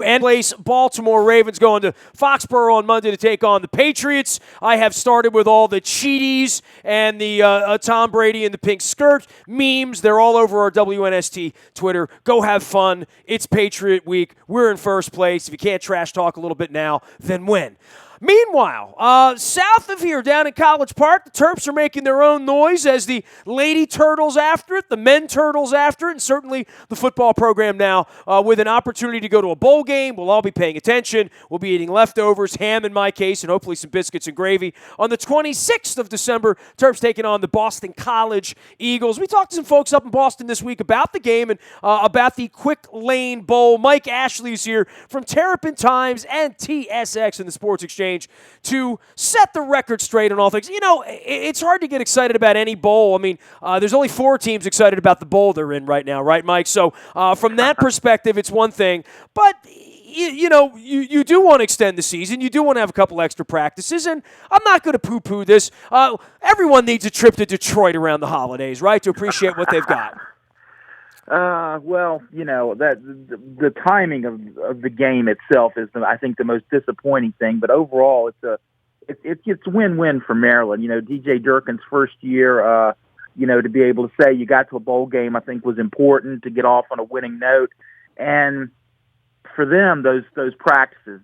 And place Baltimore Ravens going to Foxborough on Monday to take on the Patriots. I have started with all the cheaties and the Tom Brady and the pink skirt memes. They're all over our WNST Twitter. Go have fun. It's Patriot Week. We're in first place. If you can't trash talk a little bit now, then when? Meanwhile, south of here, down in College Park, the Terps are making their own noise as the Lady Turtles after it, the Men Turtles after it, and certainly the football program now with an opportunity to go to a bowl game. We'll all be paying attention. We'll be eating leftovers, ham in my case, and hopefully some biscuits and gravy. On the 26th of December, Terps taking on the Boston College Eagles. We talked to some folks up in Boston this week about the game and about the Quick Lane Bowl. Mike Ashley's here from Terrapin Times and TSX in the Sports Exchange to set the record straight on all things. You know, it's hard to get excited about any bowl. I mean, there's only 4 teams excited about the bowl they're in right now, right, Mike? So from that perspective, it's one thing. But, you do want to extend the season. You do want to have a couple extra practices. And I'm not going to poo-poo this. Everyone needs a trip to Detroit around the holidays, right, to appreciate what they've got. Well, that the timing of the game itself is, I think, the most disappointing thing. But overall, it's win-win for Maryland. DJ Durkin's first year, to be able to say you got to a bowl game, I think, was important to get off on a winning note. And for them, these practices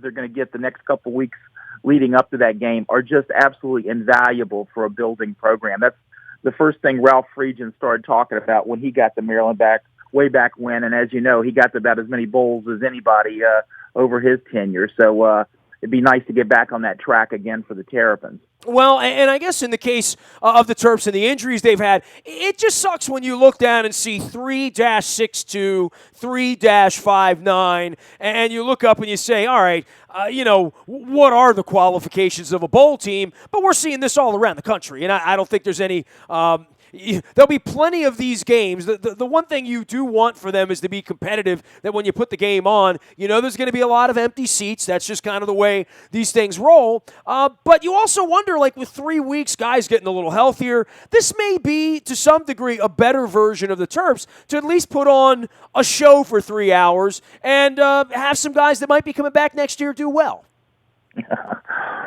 they're going to get the next couple weeks leading up to that game are just absolutely invaluable for a building program. That's the first thing Ralph Friedgen started talking about when he got to Maryland way back when. And as you know, he got to about as many bowls as anybody over his tenure. So it'd be nice to get back on that track again for the Terrapins. Well, and I guess in the case of the Terps and the injuries they've had, it just sucks when you look down and see 3-6-2, 3-5-9, and you look up and you say, all right, what are the qualifications of a bowl team? But we're seeing this all around the country, and I don't think there's any there'll be plenty of these games. The one thing you do want for them is to be competitive, that when you put the game on, there's going to be a lot of empty seats. That's just kind of the way these things roll. But you also wonder, like with 3 weeks, guys getting a little healthier, this may be, to some degree, a better version of the Terps to at least put on a show for 3 hours and have some guys that might be coming back next year do well.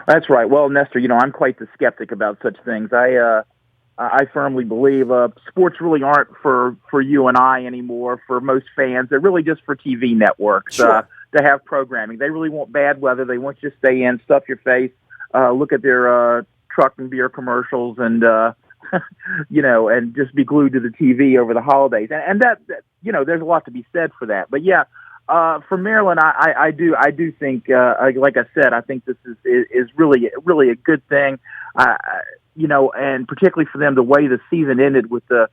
That's right. Well, Nestor, I'm quite the skeptic about such things. I firmly believe sports really aren't for you and I anymore, for most fans. They're really just for TV networks to have programming. They really want bad weather. They want you to stay in, stuff your face, look at their truck and beer commercials, and and just be glued to the TV over the holidays. And that there's a lot to be said for that. But yeah, for Maryland, I do think, like I said, I think this is really a good thing. And particularly for them, the way the season ended with the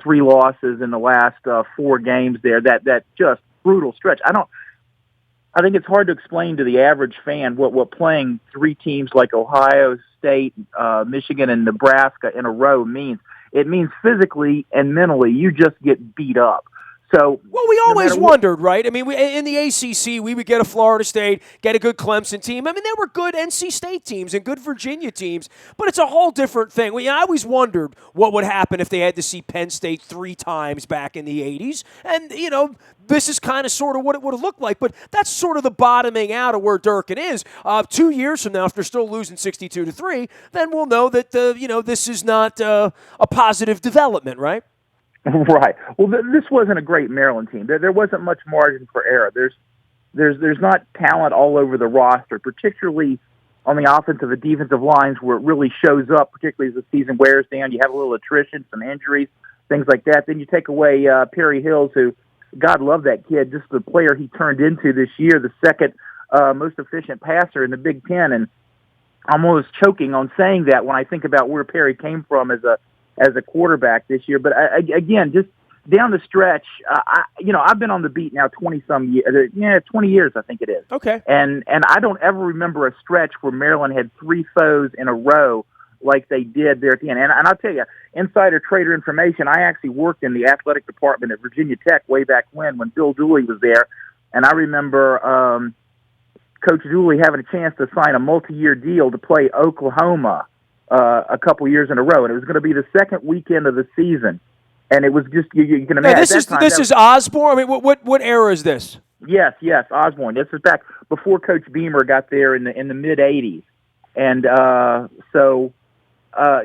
3 losses in the last 4 games there, that just brutal stretch. I think it's hard to explain to the average fan what playing 3 teams like Ohio State, Michigan, and Nebraska in a row means. It means physically and mentally you just get beat up. So, well, we always wondered, right? I mean, in the ACC, we would get a Florida State, get a good Clemson team. I mean, there were good NC State teams and good Virginia teams, but it's a whole different thing. I always wondered what would happen if they had to see Penn State 3 times back in the 80s. And, this is kind of sort of what it would have looked like, but that's sort of the bottoming out of where Durkin is. 2 years from now, if they're still losing 62-3, then we'll know that, this is not a positive development, right? Right. Well, this wasn't a great Maryland team. There wasn't much margin for error. There's not talent all over the roster, particularly on the offensive and defensive lines, where it really shows up, particularly as the season wears down. You have a little attrition, some injuries, things like that. Then you take away Perry Hills, who, God love that kid, just the player he turned into this year, the second most efficient passer in the Big Ten. And I'm almost choking on saying that when I think about where Perry came from as a quarterback this year. But again, just down the stretch, I've been on the beat now 20-some years. 20 years, I think it is. Okay. And I don't ever remember a stretch where Maryland had 3 foes in a row like they did there at the end. And I'll tell you, insider trader information, I actually worked in the athletic department at Virginia Tech way back when Bill Dooley was there. And I remember Coach Dooley having a chance to sign a multi-year deal to play Oklahoma a couple years in a row, and it was going to be the second weekend of the season. And it was just you can Now, imagine at that time. this is Osborne. I mean, what era is this? Yes, Osborne. This is back before Coach Beamer got there in the mid '80s, and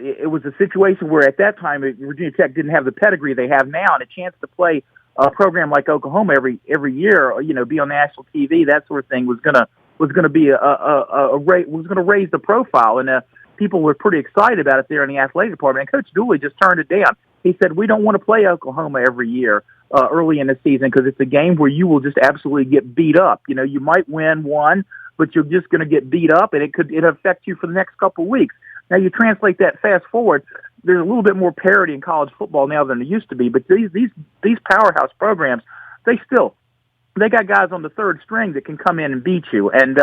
it was a situation where at that time Virginia Tech didn't have the pedigree they have now, and a chance to play a program like Oklahoma every year, be on national TV, that sort of thing was gonna be was gonna raise the profile, and people were pretty excited about it there in the athletic department. And Coach Dooley just turned it down. He said, "We don't want to play Oklahoma every year early in the season because it's a game where you will just absolutely get beat up. You might win one, but you're just going to get beat up, and it affect you for the next couple of weeks." Now you translate that fast forward. There's a little bit more parity in college football now than there used to be, but these powerhouse programs, they got guys on the third string that can come in and beat you and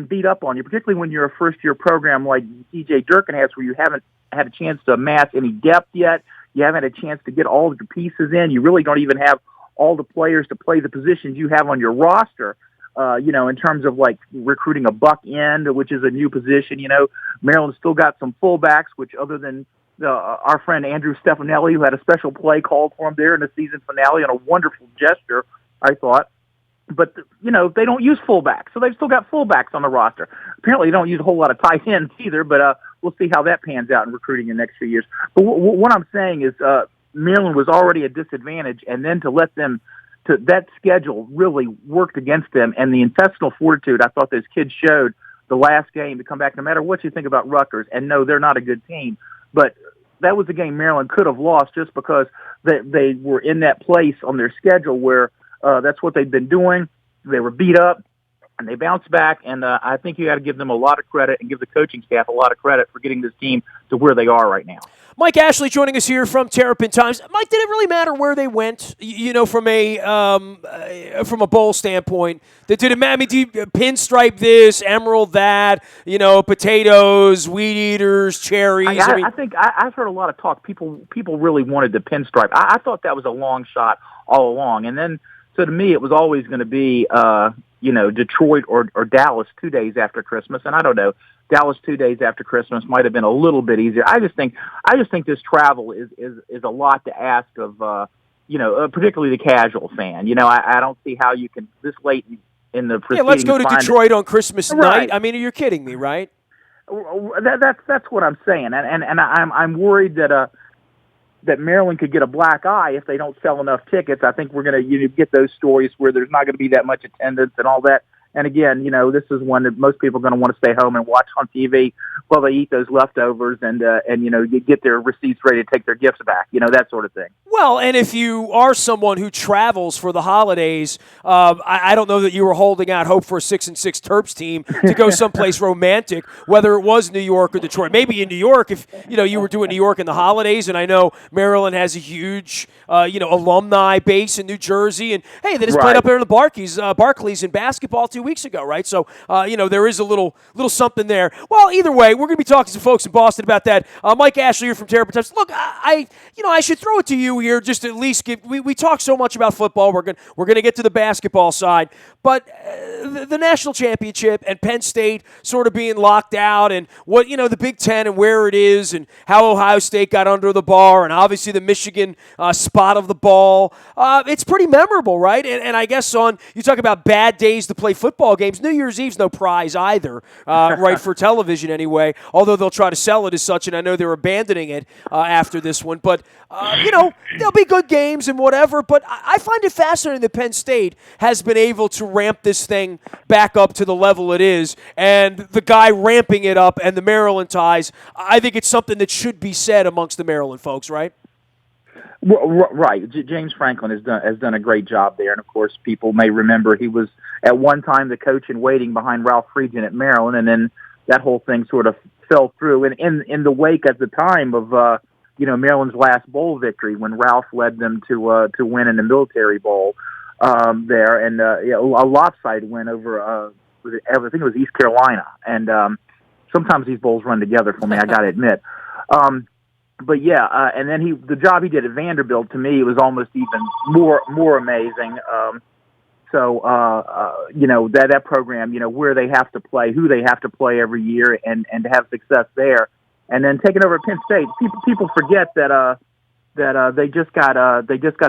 beat up on you, particularly when you're a first-year program like DJ Durkin has, where you haven't had a chance to amass any depth yet. You haven't had a chance to get all of your pieces in. You really don't even have all the players to play the positions you have on your roster. In terms of like recruiting a buck end, which is a new position. Maryland's still got some fullbacks, which other than our friend Andrew Stefanelli, who had a special play called for him there in the season finale on a wonderful gesture, I thought. But, they don't use fullbacks, so they've still got fullbacks on the roster. Apparently they don't use a whole lot of tight ends either, but we'll see how that pans out in recruiting in the next few years. But what I'm saying is Maryland was already a disadvantage, and then to let them to that schedule really worked against them, and the intestinal fortitude I thought those kids showed the last game to come back, no matter what you think about Rutgers, and no, they're not a good team, but that was a game Maryland could have lost just because they were in that place on their schedule where that's what they'd been doing. They were beat up, and they bounced back, and I think you got to give them a lot of credit and give the coaching staff a lot of credit for getting this team to where they are right now. Mike Ashley joining us here from Terrapin Times. Mike, did it really matter where they went? From a bowl standpoint, did it matter? I mean, do you pinstripe this, emerald that? Potatoes, weed eaters, cherries. I think I've heard a lot of talk. People really wanted the pinstripe. I thought that was a long shot all along, and then so to me, it was always going to be Detroit or Dallas 2 days after Christmas, and I don't know. Dallas 2 days after Christmas might have been a little bit easier. I just think this travel is a lot to ask of particularly the casual fan. I don't see how you can this late in the proceedings. Yeah, let's go to Detroit on Christmas right. night. I mean, you're kidding me, right? That's what I'm saying, and I'm worried that Maryland could get a black eye if they don't sell enough tickets. I think we're going to get those stories where there's not going to be that much attendance and all that. And again, this is one that most people are going to want to stay home and watch on TV while they eat those leftovers and get their receipts ready to take their gifts back, that sort of thing. Well, and if you are someone who travels for the holidays, I don't know that you were holding out hope for a 6-6 Terps team to go someplace romantic, whether it was New York or Detroit. Maybe in New York, if you were doing New York in the holidays, and I know Maryland has a huge alumni base in New Jersey, and hey, they just played up there in the Barclays in basketball 2 weeks ago, right? So there is a little something there. Well, either way, we're going to be talking to folks in Boston about that. Mike Ashley here from Terrapin Times. Look, I should throw it to you here, just to at least give. We talk so much about football. We're going to get to the basketball side, but the national championship and Penn State sort of being locked out, and what the Big Ten and where it is, and how Ohio State got under the bar, and obviously the Michigan spot of the ball. It's pretty memorable, right? And I guess you talk about bad days to play football games. New Year's Eve's no prize either, right, for television anyway, although they'll try to sell it as such, and I know they're abandoning it after this one. But, there'll be good games and whatever, but I find it fascinating that Penn State has been able to ramp this thing back up to the level it is, and the guy ramping it up and the Maryland ties, I think it's something that should be said amongst the Maryland folks, right? Right. James Franklin has done a great job there, and of course, people may remember he was at one time the coach in waiting behind Ralph Friedgen at Maryland, and then that whole thing sort of fell through. And in the wake at the time of Maryland's last bowl victory, when Ralph led them to win in the Military Bowl there, and a lopsided win over I think it was East Carolina, and sometimes these bowls run together for me, I got to admit. But yeah, and then the job he did at Vanderbilt, to me, was almost even more amazing. That program, where they have to play, who they have to play every year, and to have success there, and then taking over at Penn State. People forget that they just got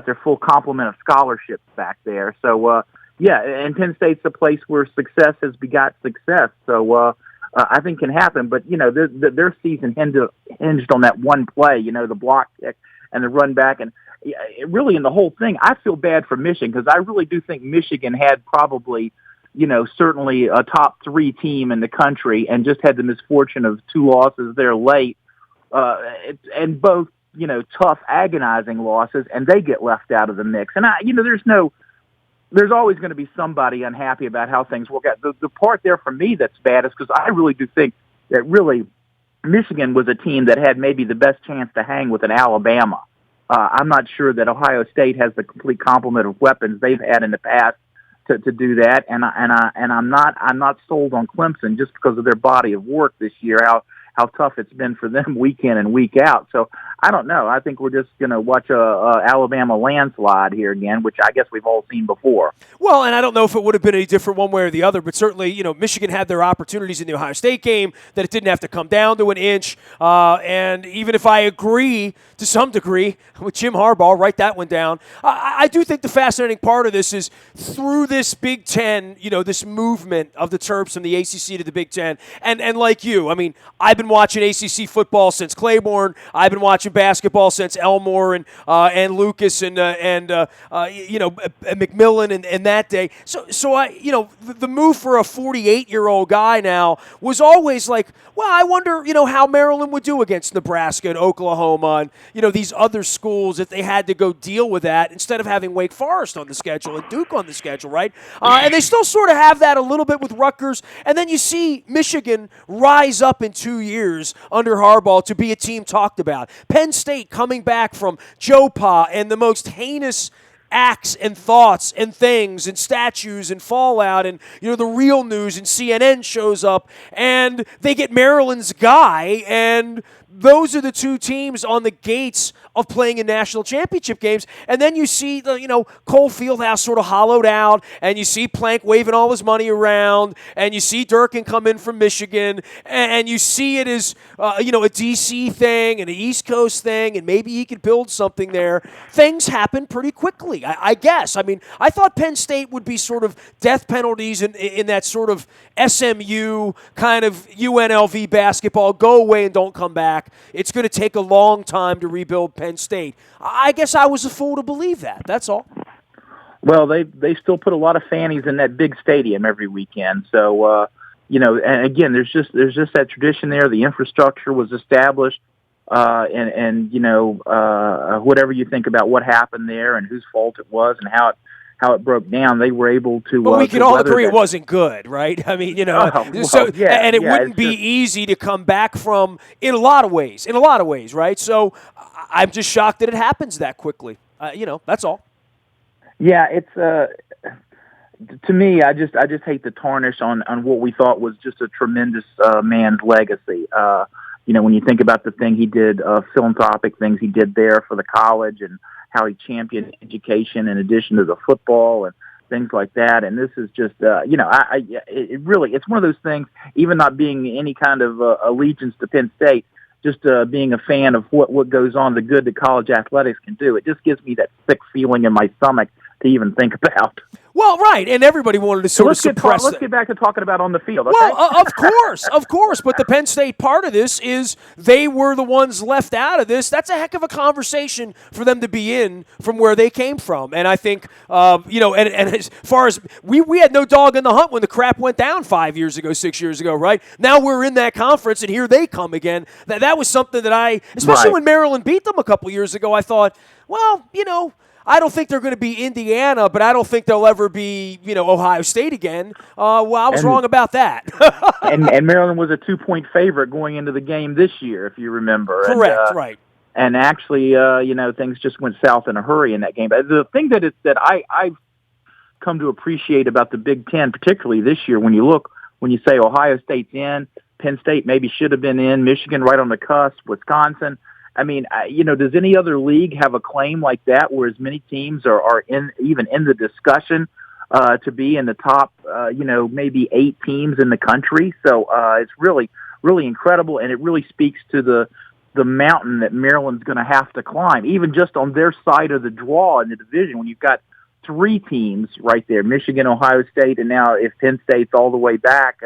their full complement of scholarships back there. So yeah, and Penn State's a place where success has begot success. So I think can happen. But their season hinged on that one play. The block kick and the run back, and really in the whole thing, I feel bad for Michigan because I really do think Michigan had probably, certainly a top 3 team in the country, and just had the misfortune of 2 losses there late, and both, tough, agonizing losses, and they get left out of the mix. And there's always going to be somebody unhappy about how things work out. The part there for me that's bad is because I really do think that really Michigan was a team that had maybe the best chance to hang with an Alabama. I'm not sure that Ohio State has the complete complement of weapons they've had in the past to do that, and I'm not sold on Clemson just because of their body of work this year. How tough it's been for them week in and week out. So I don't know. I think we're just going to watch a Alabama landslide here again, which I guess we've all seen before. Well, and I don't know if it would have been any different one way or the other, but certainly, Michigan had their opportunities in the Ohio State game that it didn't have to come down to an inch. And even if I agree to some degree with Jim Harbaugh, write that one down, I do think the fascinating part of this is through this Big Ten, this movement of the Terps from the ACC to the Big Ten. And like you, I mean, I've been watching ACC football since Claiborne. I've been watching basketball since Elmore and Lucas and McMillan and that day. So I the move for a 48-year-old guy now was always like, well, I wonder how Maryland would do against Nebraska and Oklahoma and these other schools if they had to go deal with that instead of having Wake Forest on the schedule and Duke on the schedule, right? And they still sort of have that a little bit with Rutgers. And then you see Michigan rise up in 2 years under Harbaugh to be a team talked about. Penn State coming back from Joe Pa and the most heinous acts and thoughts and things and statues and fallout and the real news, and CNN shows up and they get Maryland's guy, and those are the 2 teams on the gates of playing in national championship games. And then you see the Cole Fieldhouse sort of hollowed out, and you see Plank waving all his money around, and you see Durkin come in from Michigan, and you see it as a DC thing and an East Coast thing, and maybe he could build something there. Things happen pretty quickly, I guess. I mean, I thought Penn State would be sort of death penalties in that sort of SMU kind of UNLV basketball, go away and don't come back. It's going to take a long time to rebuild Penn State. I guess I was a fool to believe that. That's all. Well, they still put a lot of fannies in that big stadium every weekend. So, and again, there's just that tradition there. The infrastructure was established, and whatever you think about what happened there and whose fault it was and how it broke down, they were able to. But we can all agree it wasn't good, right? I mean, it wouldn't be easy to come back from in a lot of ways, right? So I'm just shocked that it happens that quickly. That's all. Yeah, it's to me, I just hate the tarnish on what we thought was just a tremendous man's legacy. When you think about the thing he did, philanthropic things he did there for the college, and how he championed education in addition to the football and things like that. And this is just, it really, it's one of those things, even not being any kind of allegiance to Penn State, just being a fan of what goes on, the good that college athletics can do. It just gives me that sick feeling in my stomach to even think about. Well, right, and everybody wanted to sort of suppress Let's get back to talking about on the field, okay? Well, of course, but the Penn State part of this is they were the ones left out of this. That's a heck of a conversation for them to be in from where they came from. And I think, and as far as we had no dog in the hunt when the crap went down 5 years ago, 6 years ago, right? Now we're in that conference, and here they come again. That was something that especially when Maryland beat them a couple years ago, I thought, well, I don't think they're going to be Indiana, but I don't think they'll ever be, Ohio State again. I was wrong about that. and Maryland was a 2-point favorite going into the game this year, if you remember. Correct, right. And actually, things just went south in a hurry in that game. But the thing that I've come to appreciate about the Big Ten, particularly this year, when you say Ohio State's in, Penn State maybe should have been in, Michigan right on the cusp, Wisconsin. I mean, does any other league have a claim like that where as many teams are even in the discussion to be in the top, maybe 8 teams in the country? So it's really, really incredible, and it really speaks to the the mountain that Maryland's going to have to climb, even just on their side of the draw in the division when you've got three teams right there, Michigan, Ohio State, and now if Penn State's all the way back,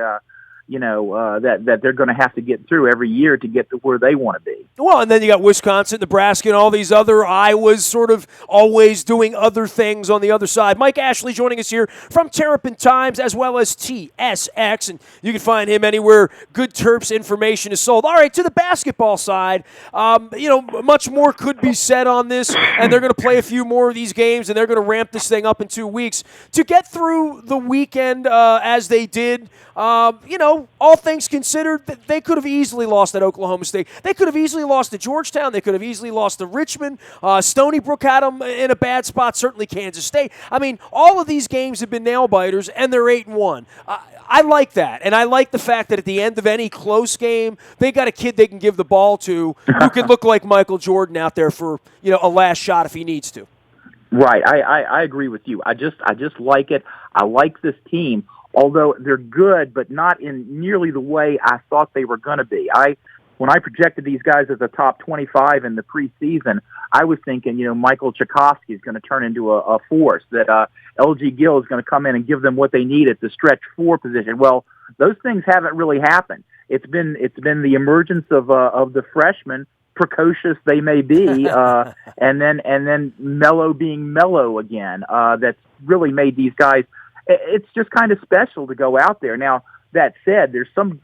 that they're going to have to get through every year to get to where they want to be. Well, and then you got Wisconsin, Nebraska, and all these other Iowas sort of always doing other things on the other side. Mike Ashley joining us here from Terrapin Times as well as TSX, and you can find him anywhere good Terps information is sold. All right, to the basketball side, much more could be said on this, and they're going to play a few more of these games, and they're going to ramp this thing up in 2 weeks. To get through the weekend as they did, all things considered, they could have easily lost at Oklahoma State. They could have easily lost to Georgetown. They could have easily lost to Richmond. Stony Brook had them in a bad spot, certainly Kansas State. I mean, all of these games have been nail-biters, and they're 8-1. I like that, and I like the fact that at the end of any close game, they got a kid they can give the ball to who can look like Michael Jordan out there for a last shot if he needs to. Right, I agree with you. I just like it. I like this team. Although they're good, but not in nearly the way I thought they were going to be. When I projected these guys as a top 25 in the preseason, I was thinking, Michael Tchaikovsky is going to turn into a force, that LG Gill is going to come in and give them what they need at the stretch 4 position. Well, those things haven't really happened. It's been the emergence of the freshmen, precocious they may be, and then Mello being Mello again. That's really made these guys. It's just kind of special to go out there. Now, that said, there's some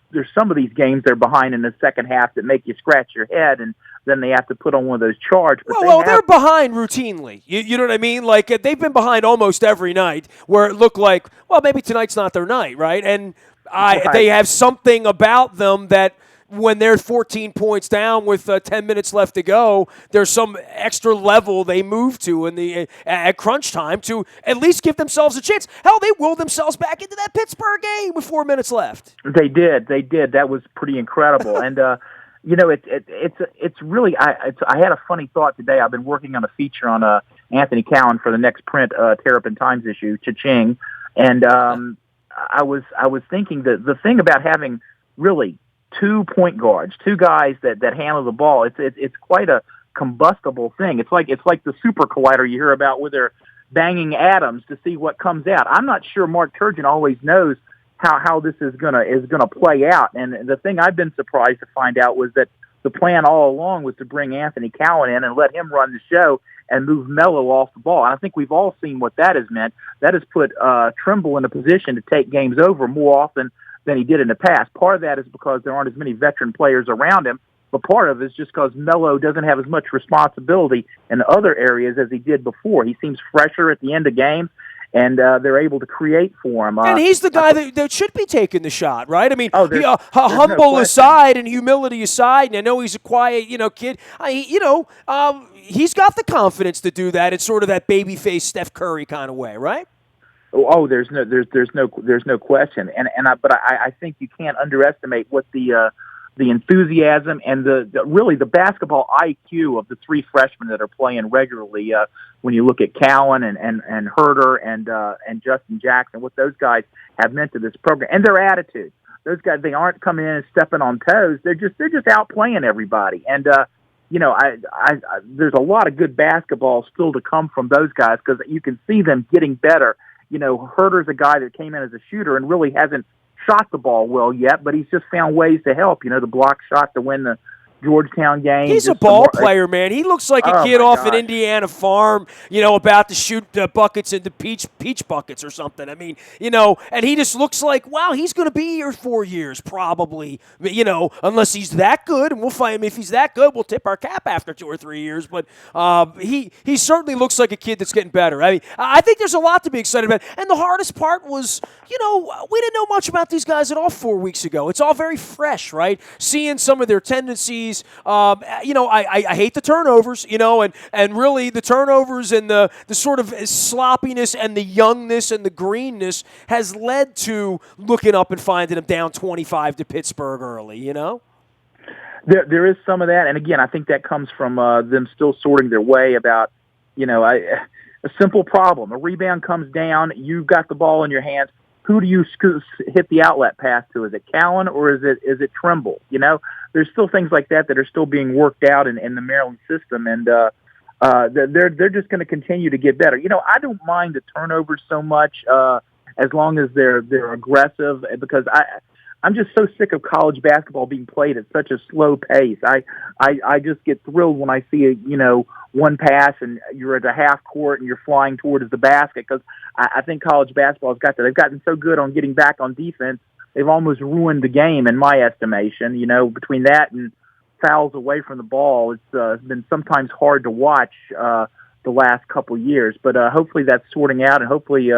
of these games they're behind in the second half that make you scratch your head, and then they have to put on one of those charge. But they're behind routinely. You know what I mean? Like, they've been behind almost every night where it looked like, well, maybe tonight's not their night, right? And they have something about them that when they're 14 points down with 10 minutes left to go, there's some extra level they move to at crunch time to at least give themselves a chance. Hell, they willed themselves back into that Pittsburgh game with 4 minutes left. They did. That was pretty incredible. And it's really. I had a funny thought today. I've been working on a feature on Anthony Cowan for the next print Terrapin Times issue, Cha-ching, and I was thinking that the thing about having really 2 point guards, 2 guys that handle the ball. It's quite a combustible thing. It's like the super collider you hear about where they're banging atoms to see what comes out. I'm not sure Mark Turgeon always knows how this is gonna play out. And the thing I've been surprised to find out was that the plan all along was to bring Anthony Cowan in and let him run the show and move Mello off the ball. And I think we've all seen what that has meant. That has put Trimble in a position to take games over more often than he did in the past. Part of that is because there aren't as many veteran players around him, but part of it is just because Mello doesn't have as much responsibility in other areas as he did before. He seems fresher at the end of games, and they're able to create for him. And he's the guy that should be taking the shot, right? I mean, there's humble no aside and humility aside, and I know he's a quiet, kid. He's got the confidence to do that in sort of that babyface Steph Curry kind of way, right? Oh, there's no question, but I think you can't underestimate what the enthusiasm and the basketball IQ of the 3 freshmen that are playing regularly. When you look at Cowan and Herder and Justin Jackson, what those guys have meant to this program and their attitude. Those guys, they aren't coming in and stepping on toes. They're just outplaying everybody. And there's a lot of good basketball still to come from those guys because you can see them getting better. Herder's a guy that came in as a shooter and really hasn't shot the ball well yet, but he's just found ways to help. The block shot to win the Georgetown game. He's a ball player, man. He looks like a kid off an Indiana farm, about to shoot buckets into peach buckets or something. I mean, and he just looks like, wow, he's going to be here 4 years probably, unless he's that good. And we'll find him if he's that good. We'll tip our cap after 2 or 3 years. But he certainly looks like a kid that's getting better. I mean, I think there's a lot to be excited about. And the hardest part was, we didn't know much about these guys at all 4 weeks ago. It's all very fresh, right? Seeing some of their tendencies. I hate the turnovers, and really the turnovers and the sort of sloppiness and the youngness and the greenness has led to looking up and finding them down 25 to Pittsburgh early, There is some of that, and again, I think that comes from them still sorting their way about, a simple problem. A rebound comes down, you've got the ball in your hands. who do you hit the outlet pass to? Is it Callan or is it Trimble? You know, there's still things like that are still being worked out in the Maryland system, and they're just going to continue to get better. You know, I don't mind the turnovers so much as long as they're aggressive, because I'm just so sick of college basketball being played at such a slow pace. I just get thrilled when I see one pass and you're at the half court and you're flying towards the basket, because I think college basketball has got that. They've gotten so good on getting back on defense, they've almost ruined the game in my estimation. You know, between that and fouls away from the ball, it's been sometimes hard to watch the last couple years. But hopefully that's sorting out, and hopefully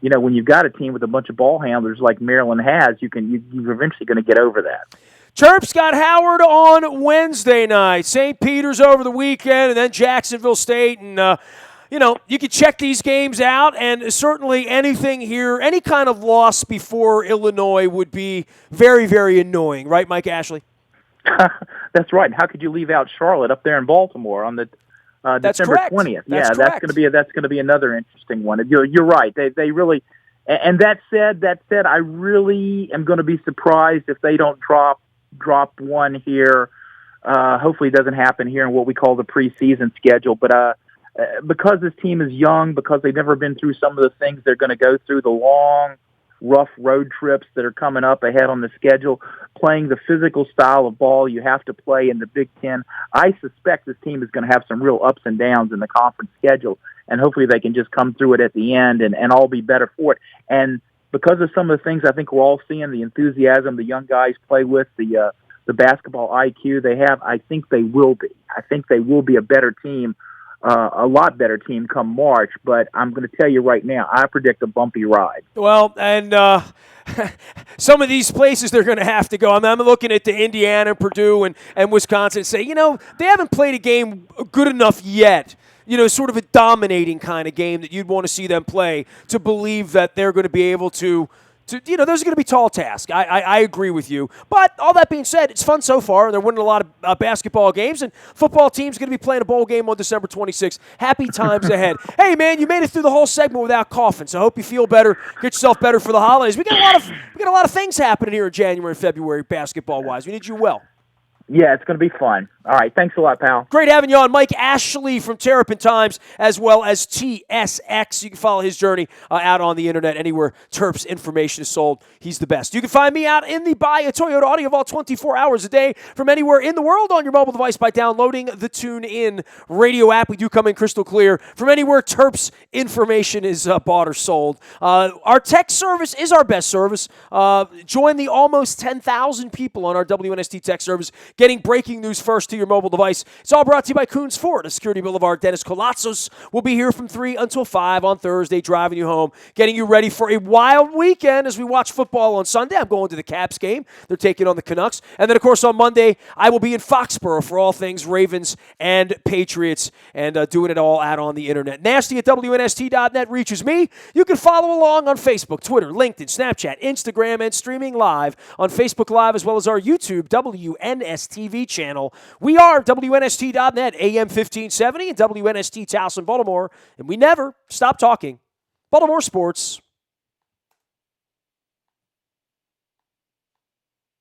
when you've got a team with a bunch of ball handlers like Maryland has, you're eventually going to get over that. Terps got Howard on Wednesday night, St. Peter's over the weekend, and then Jacksonville State. And, you can check these games out, and certainly anything here, any kind of loss before Illinois would be very, very annoying. Right, Mike Ashley? That's right. How could you leave out Charlotte up there in Baltimore on the December 20th? That's correct. That's going to be another interesting one. You're right. They really. And that said, I really am going to be surprised if they don't drop one here. Hopefully, it doesn't happen here in what we call the preseason schedule. But because this team is young, because they've never been through some of the things they're going to go through, the long, rough road trips that are coming up ahead on the schedule, playing the physical style of ball you have to play in the Big Ten, I suspect this team is going to have some real ups and downs in the conference schedule, and hopefully they can just come through it at the end and all be better for it. And because of some of the things I think we're all seeing, the enthusiasm the young guys play with, the basketball IQ they have, I think they will be. I think they will be a better team, a lot better team come March, but I'm going to tell you right now, I predict a bumpy ride. Well, and some of these places they're going to have to go. I'm looking at the Indiana, Purdue, and Wisconsin and say, they haven't played a game good enough yet, sort of a dominating kind of game that you'd want to see them play to believe that they're going to be able to those are going to be tall tasks. I agree with you. But all that being said, it's fun so far. They're winning a lot of basketball games, and football team's going to be playing a bowl game on December 26th. Happy times ahead. Hey, man, you made it through the whole segment without coughing, so I hope you feel better. Get yourself better for the holidays. We got a lot of things happening here in January and February basketball-wise. We need you well. Yeah, it's going to be fun. All right, thanks a lot, pal. Great having you on. Mike Ashley from Terrapin Times, as well as TSX. You can follow his journey out on the internet anywhere Terps information is sold. He's the best. You can find me out in the Buy a Toyota Audio Vault 24 hours a day from anywhere in the world on your mobile device by downloading the TuneIn radio app. We do come in crystal clear from anywhere Terps information is bought or sold. Our text service is our best service. Join the almost 10,000 people on our WNST text service, getting breaking news first to your mobile device. It's all brought to you by Coons Ford, a Security Boulevard. Dennis Colatzos will be here from 3 until 5 on Thursday, driving you home, getting you ready for a wild weekend as we watch football on Sunday. I'm going to the Caps game. They're taking on the Canucks. And then, of course, on Monday, I will be in Foxborough for all things Ravens and Patriots, and doing it all out on the internet. Nasty at WNST.net reaches me. You can follow along on Facebook, Twitter, LinkedIn, Snapchat, Instagram, and streaming live on Facebook Live, as well as our YouTube WNST TV channel. We are WNST.net, AM 1570, and WNST Towson, Baltimore, and we never stop talking Baltimore sports.